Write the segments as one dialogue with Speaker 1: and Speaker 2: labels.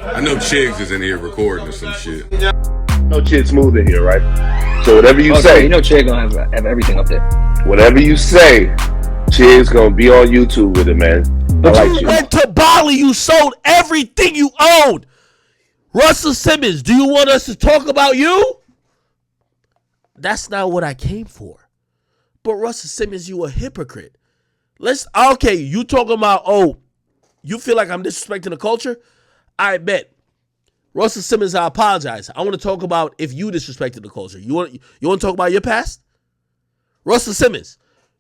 Speaker 1: I know Chigs is in here recording or some shit.
Speaker 2: No Chid Smooth in here, right? So whatever you say,
Speaker 3: you know, Chid gonna have everything up there.
Speaker 2: whatever you say, Chid's gonna be on YouTube with it, man.
Speaker 4: But
Speaker 2: I like
Speaker 4: you went to Bali, you sold everything you owned. Russell Simmons, do you want us to talk about you? That's not what I came for. But Russell Simmons, you a hypocrite. Okay, you talking about, you feel like I'm disrespecting the culture? I bet. Russell Simmons, I apologize. I want to talk about if you disrespected the culture. You want to talk about your past? Russell Simmons,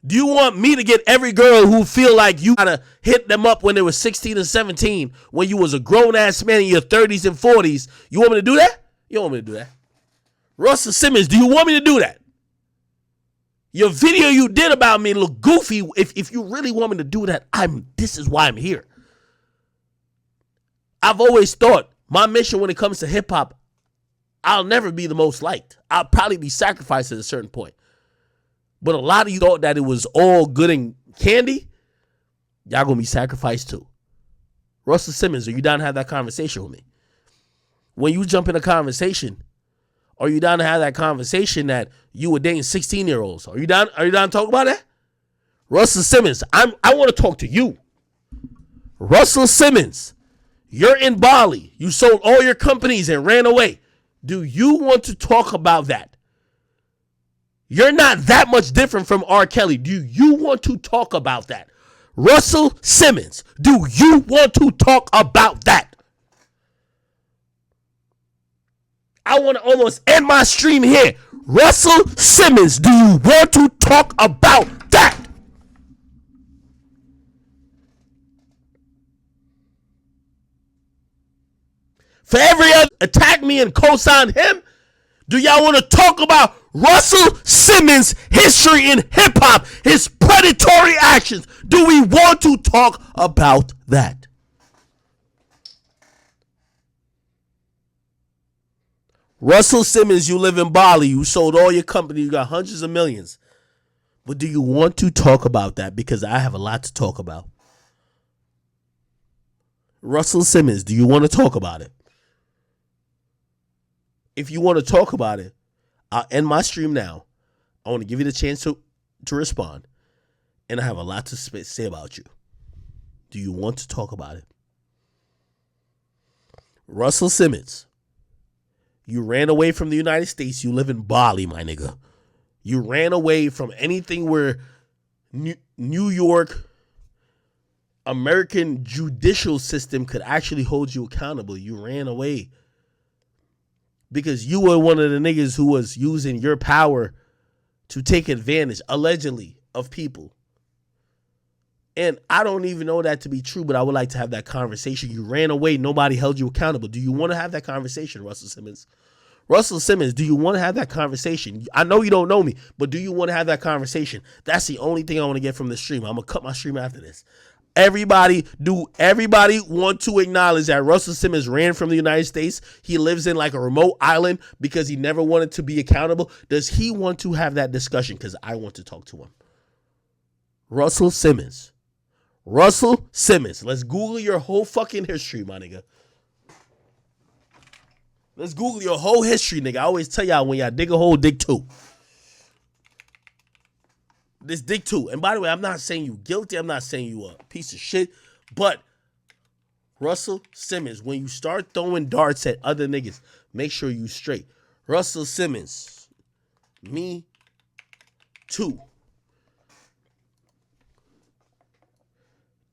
Speaker 4: do you want me to get every girl who feel like you gotta hit them up when they were 16 and 17, when you was a grown-ass man in your 30s and 40s? You want me to do that? You don't want me to do that. Russell Simmons, do you want me to do that? Your video you did about me look goofy. If you really want me to do that, this is why I'm here. I've always thought my mission when it comes to hip-hop, I'll never be the most liked. I'll probably be sacrificed at a certain point. But a lot of you thought that it was all good and candy. Y'all gonna be sacrificed too. Russell Simmons, are you down to have that conversation with me? When you jump in a conversation, are you down to have that conversation that you were dating 16-year-olds? Are you down to talk about that? Russell Simmons, I want to talk to you. Russell Simmons, you're in Bali. You sold all your companies and ran away. Do you want to talk about that? You're not that much different from R. Kelly. Do you want to talk about that? Russell Simmons, do you want to talk about that? I want to almost end my stream here. Russell Simmons, do you want to talk about that? For every other attack me and co-sign him, do y'all want to talk about Russell Simmons' history in hip-hop, his predatory actions? Do we want to talk about that? Russell Simmons, you live in Bali. You sold all your company. You got hundreds of millions. But do you want to talk about that? Because I have a lot to talk about. Russell Simmons, do you want to talk about it? If you want to talk about it, I'll end my stream now. I want to give you the chance to respond. And I have a lot to say about you. Do you want to talk about it? Russell Simmons, you ran away from the United States. You live in Bali, my nigga. You ran away from anything where New York, American judicial system could actually hold you accountable. You ran away because you were one of the niggas who was using your power to take advantage, allegedly, of people. And I don't even know that to be true, but I would like to have that conversation. You ran away. Nobody held you accountable. Do you want to have that conversation, Russell Simmons? Russell Simmons, do you want to have that conversation? I know you don't know me, but do you want to have that conversation? That's the only thing I want to get from the stream. I'm going to cut my stream after this. Everybody want to acknowledge that Russell Simmons ran from the United States? He lives in like a remote island because he never wanted to be accountable. Does he want to have that discussion? Because I want to talk to him. Russell Simmons. Russell Simmons. Let's Google your whole fucking history, my nigga. Let's Google your whole history, nigga. I always tell y'all when y'all dig a hole, dig two. This dig two. And by the way, I'm not saying you guilty. I'm not saying you a piece of shit. But Russell Simmons, when you start throwing darts at other niggas, make sure you straight. Russell Simmons. Me too.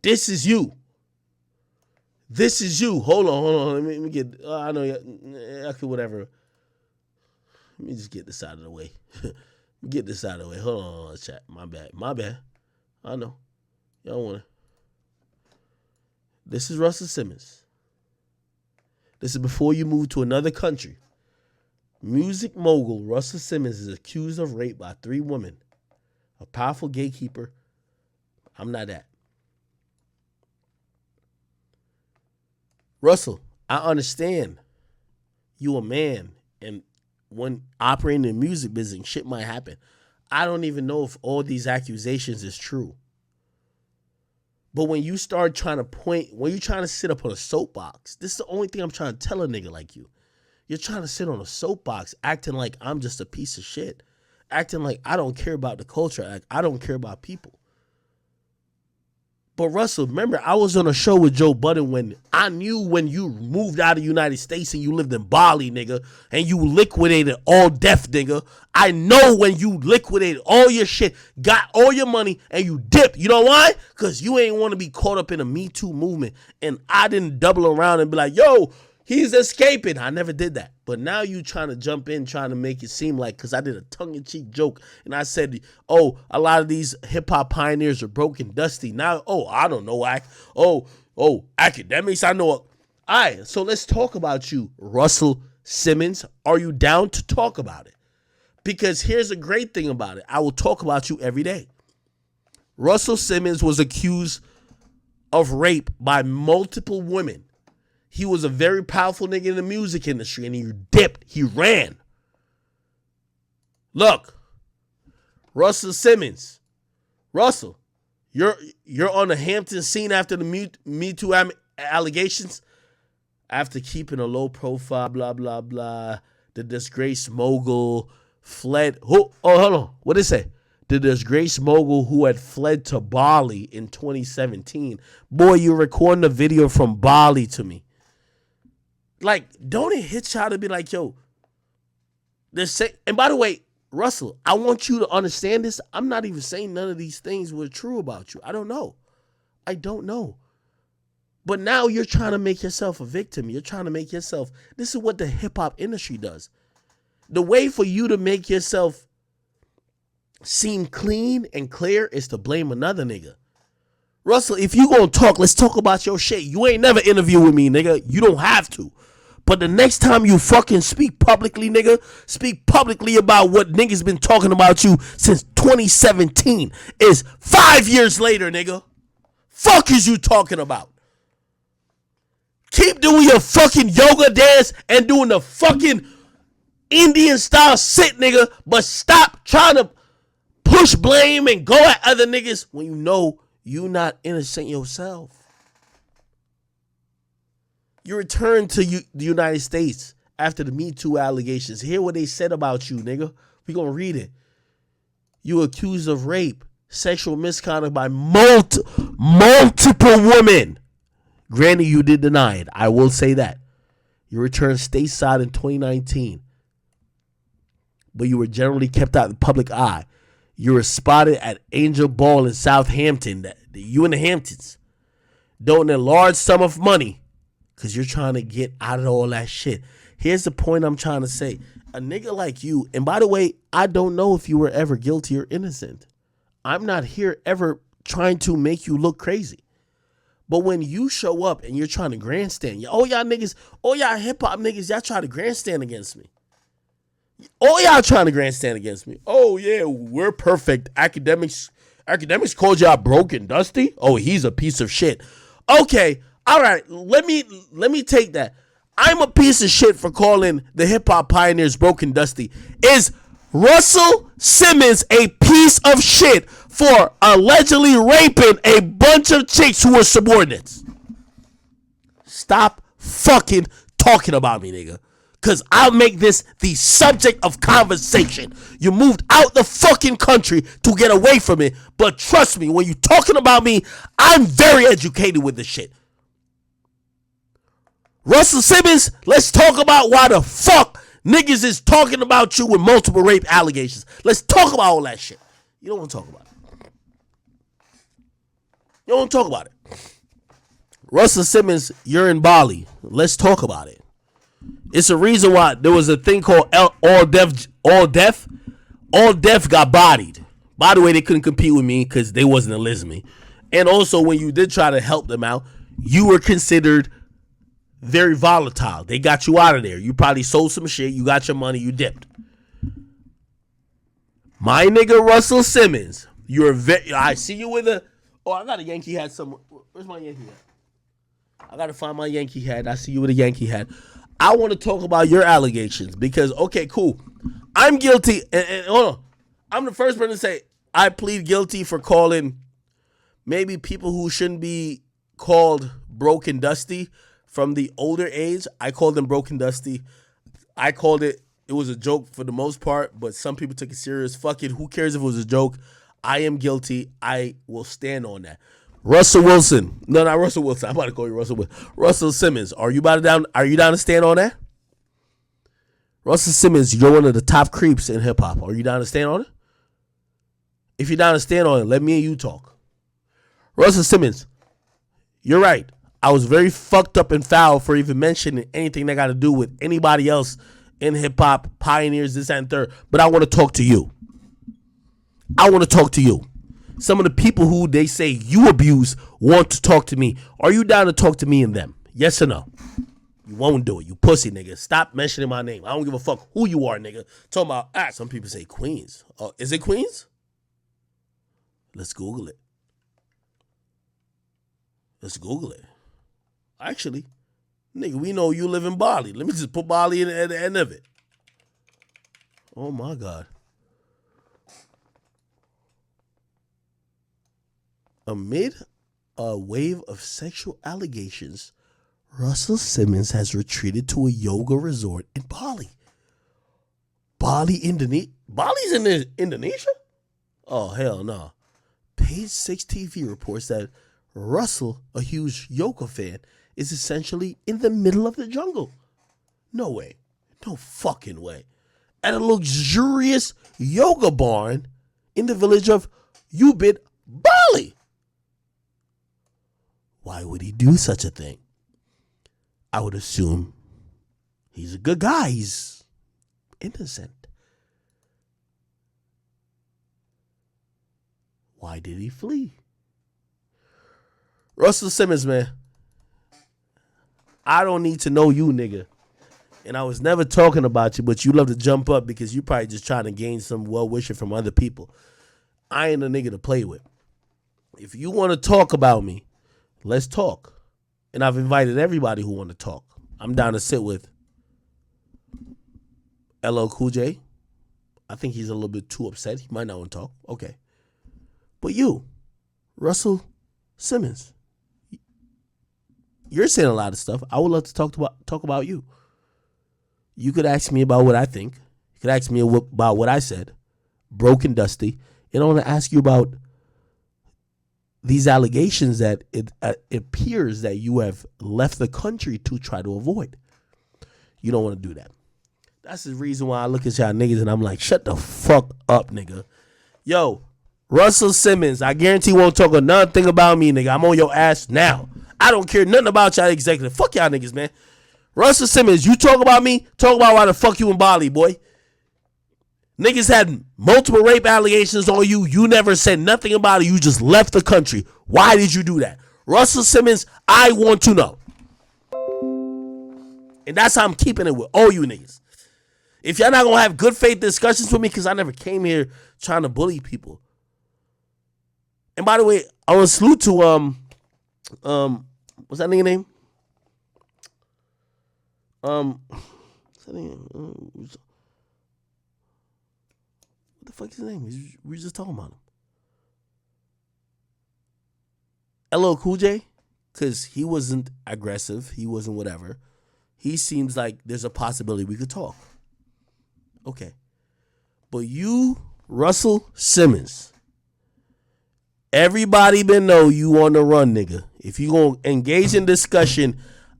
Speaker 4: This is you. This is you. Hold on. Let me get. I know. I could whatever. Let me just get this out of the way. Get this out of the way. Hold on, chat. My bad. I know. Y'all want to. This is Russell Simmons. This is before you move to another country. Music mogul Russell Simmons is accused of rape by 3 women. A powerful gatekeeper. I'm not that. Russell, I understand you a man, and when operating in the music business, shit might happen. I don't even know if all these accusations is true. But when you start trying to when you're trying to sit up on a soapbox, this is the only thing I'm trying to tell a nigga like you. You're trying to sit on a soapbox acting like I'm just a piece of shit. Acting like I don't care about the culture. Like I don't care about people. But Russell, remember, I was on a show with Joe Budden when I knew when you moved out of the United States and you lived in Bali, nigga, and you liquidated all death, nigga. I know when you liquidated all your shit, got all your money, and you dipped. You know why? Because you ain't want to be caught up in a Me Too movement. And I didn't double around and be like, yo, he's escaping. I never did that. But now you trying to jump in, trying to make it seem like, because I did a tongue-in-cheek joke, and I said, oh, a lot of these hip-hop pioneers are broken, dusty. Now, oh, I don't know. Academics, I know. All right, so let's talk about you, Russell Simmons. Are you down to talk about it? Because here's a great thing about it. I will talk about you every day. Russell Simmons was accused of rape by multiple women. He was a very powerful nigga in the music industry, and he dipped. He ran. Look, Russell Simmons. Russell, you're on the Hampton scene after the Me Too allegations. After keeping a low profile, blah, blah, blah. The disgraced mogul fled. Hold on. What did it say? The disgraced mogul who had fled to Bali in 2017. Boy, you're recording a video from Bali to me. Like, don't it hit y'all to be like, yo, and by the way, Russell, I want you to understand this. I'm not even saying none of these things were true about you. I don't know. But now you're trying to make yourself a victim. You're trying to make yourself, this is what the hip hop industry does. The way for you to make yourself seem clean and clear is to blame another nigga. Russell, if you gonna talk, let's talk about your shit. You ain't never interview with me, nigga. You don't have to. But the next time you fucking speak publicly, nigga, speak publicly about what niggas been talking about you since 2017 is 5 years later, nigga. Fuck is you talking about? Keep doing your fucking yoga dance and doing the fucking Indian style sit, nigga, but stop trying to push blame and go at other niggas when you know you not innocent yourself. You returned to the United States after the Me Too allegations. Hear what they said about you, nigga. We gonna read it. You accused of rape, sexual misconduct by multiple women. Granted, you did deny it. I will say that. You returned stateside in 2019. But you were generally kept out of the public eye. You were spotted at Angel Ball in Southampton. You in the Hamptons. Donating a large sum of money. Because you're trying to get out of all that shit. Here's the point I'm trying to say. A nigga like you, and by the way, I don't know if you were ever guilty or innocent. I'm not here ever trying to make you look crazy. But when you show up and you're trying to grandstand, all y'all niggas, all y'all hip-hop niggas, y'all try to grandstand against me. All y'all trying to grandstand against me. Oh, yeah, we're perfect. Academics called y'all broken, Dusty. Oh, he's a piece of shit. Okay, all right, let me take that. I'm a piece of shit for calling the hip-hop pioneers broken, Dusty. Is Russell Simmons a piece of shit for allegedly raping a bunch of chicks who were subordinates? Stop fucking talking about me, nigga. Because I'll make this the subject of conversation. You moved out the fucking country to get away from it. But trust me, when you're talking about me, I'm very educated with this shit. Russell Simmons, let's talk about why the fuck niggas is talking about you with multiple rape allegations. Let's talk about all that shit. You don't want to talk about it. You don't want to talk about it. Russell Simmons, you're in Bali. Let's talk about it. It's a reason why there was a thing called All Deaf got bodied. By the way, they couldn't compete with me because they wasn't a Lisme. And also, when you did try to help them out, you were considered very volatile. They got you out of there. You probably sold some shit. You got your money. You dipped. My nigga Russell Simmons, I see you with a. Oh, I got a Yankee hat somewhere. Where's my Yankee hat? I gotta find my Yankee hat. I see you with a Yankee hat. I want to talk about your allegations because, okay, cool. I'm guilty. And hold on. I'm the first person to say I plead guilty for calling maybe people who shouldn't be called broke and dusty from the older age. I called them broke and dusty. I called it was a joke for the most part, but some people took it serious. Fuck it. Who cares if it was a joke? I am guilty. I will stand on that. Russell Wilson. No, not Russell Wilson. I'm about to call you Russell Wilson. Russell Simmons. Are you down to stand on that? Russell Simmons, you're one of the top creeps in hip hop. Are you down to stand on it? If you're down to stand on it, let me and you talk. Russell Simmons, you're right. I was very fucked up and foul for even mentioning anything that got to do with anybody else in hip hop, pioneers, this and third. But I want to talk to you. I want to talk to you. Some of the people who they say you abuse want to talk to me. Are you down to talk to me and them? Yes or no? You won't do it. You pussy, nigga. Stop mentioning my name. I don't give a fuck who you are, nigga. Talking about, some people say Queens. Is it Queens? Let's Google it. Let's Google it. Actually, nigga, we know you live in Bali. Let me just put Bali at the end of it. Oh, my God. Amid a wave of sexual allegations, Russell Simmons has retreated to a yoga resort in Bali. Bali's in Indonesia? Oh, hell no. Page 6 TV reports that Russell, a huge yoga fan, is essentially in the middle of the jungle. No way. No fucking way. At a luxurious yoga barn in the village of Ubud, Bali. Why would he do such a thing? I would assume he's a good guy. He's innocent. Why did he flee? Russell Simmons, man. I don't need to know you, nigga. And I was never talking about you, but you love to jump up because you probably just trying to gain some well-wishing from other people. I ain't a nigga to play with. If you want to talk about me, let's talk. And I've invited everybody who want to talk. I'm down to sit with LL Cool J. I think he's a little bit too upset. He might not want to talk. Okay. But you, Russell Simmons, you're saying a lot of stuff. I would love to talk about you. You could ask me about what I think. You could ask me about what I said. Broke and dusty. And I want to ask you about these allegations that it appears that you have left the country to try to avoid. You don't want to do that. That's the reason why I look at y'all niggas and I'm like, shut the fuck up, nigga. Yo, Russell Simmons, I guarantee you won't talk another thing about me, nigga. I'm on your ass now. I don't care nothing about y'all executive. Fuck y'all niggas, man. Russell Simmons, you talk about me, talk about why the fuck you in Bali, boy. Niggas had multiple rape allegations on you. You never said nothing about it. You just left the country. Why did you do that? Russell Simmons, I want to know. And that's how I'm keeping it with all you niggas. If y'all not going to have good faith discussions with me, because I never came here trying to bully people. And by the way, I want to salute to, what's that nigga name? What's that name? What the fuck is his name? We were just talking about him. LL Cool J, because he wasn't aggressive. He wasn't whatever. He seems like there's a possibility we could talk. Okay. But you, Russell Simmons, everybody been know you on the run, nigga. If you going to engage in discussion,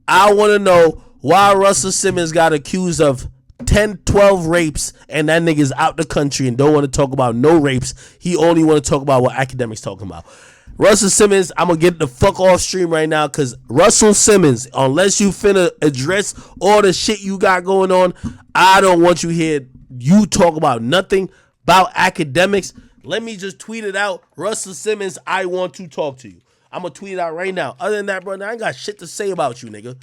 Speaker 4: I want to know why Russell Simmons got accused of 10, 12 rapes, and that nigga's out the country and don't want to talk about no rapes. He only want to talk about what Akademiks talking about. Russell Simmons, I'm going to get the fuck off stream right now because Russell Simmons, unless you finna address all the shit you got going on, I don't want you here. You talk about nothing about Akademiks. Let me just tweet it out. Russell Simmons, I want to talk to you. I'm going to tweet it out right now. Other than that, bro, I ain't got shit to say about you, nigga.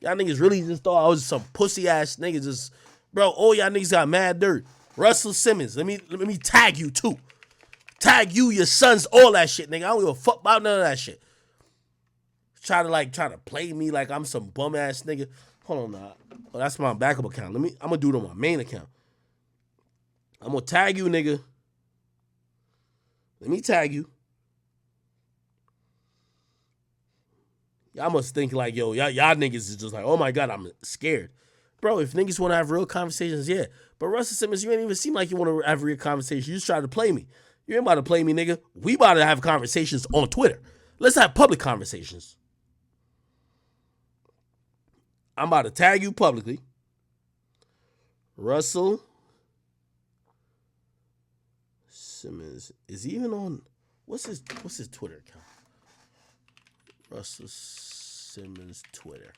Speaker 4: Y'all niggas really just thought I was some pussy ass niggas. Just, bro, all y'all niggas got mad dirt. Russell Simmons, let me tag you too. Tag you, your sons, all that shit, nigga. I don't give a fuck about none of that shit. Try to play me like I'm some bum ass nigga. Hold on now. Oh, that's my backup account. I'm gonna do it on my main account. I'm gonna tag you, nigga. Let me tag you. Y'all must think like, yo, y'all niggas is just like, oh my God, I'm scared. Bro, if niggas want to have real conversations, yeah. But Russell Simmons, you ain't even seem like you want to have real conversations. You just try to play me. You ain't about to play me, nigga. We about to have conversations on Twitter. Let's have public conversations. I'm about to tag you publicly. Russell Simmons is he even on what's his Twitter account? Russell Simmons Twitter.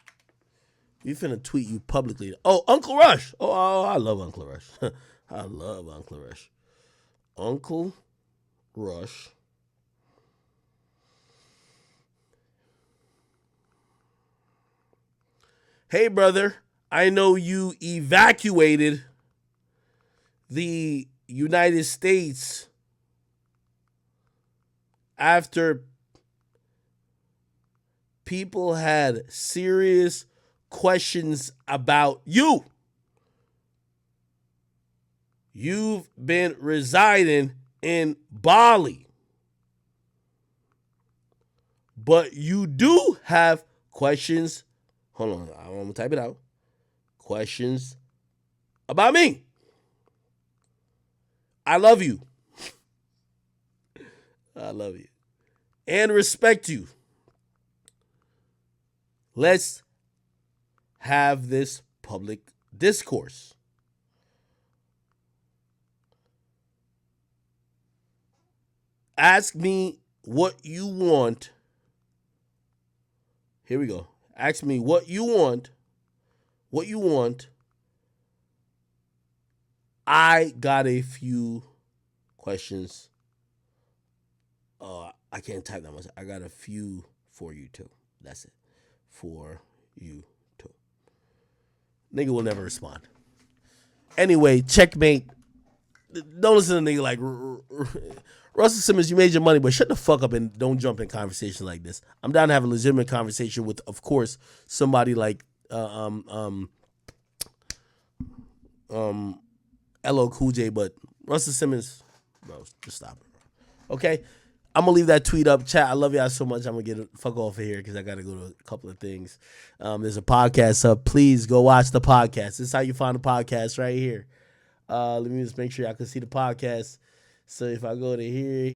Speaker 4: We finna tweet you publicly. Oh, Uncle Rush. Oh, I love Uncle Rush. I love Uncle Rush. Uncle Rush. Hey, brother. I know you evacuated the United States after people had serious questions about you. You've been residing in Bali, but you do have questions. Hold on, I'm going to type it out. Questions about me. I love you. I love you. And respect you. Let's have this public discourse. Ask me what you want. Here we go. Ask me what you want. What you want. I got a few questions. I can't type that much. I got a few for you too. That's it. For you too. Nigga will never respond. Anyway, checkmate. Don't listen to nigga like Russell Simmons. You made your money, but shut the fuck up and don't jump in conversations like this. I'm down to have a legitimate conversation with, of course, somebody like LL Cool J, but Russell Simmons, bro, just stop it, bro. Okay? I'm going to leave that tweet up. Chat, I love y'all so much. I'm going to get the fuck off of here because I got to go to a couple of things. There's a podcast up. Please go watch the podcast. This is how you find the podcast right here. Let me just make sure y'all can see the podcast. So if I go to here,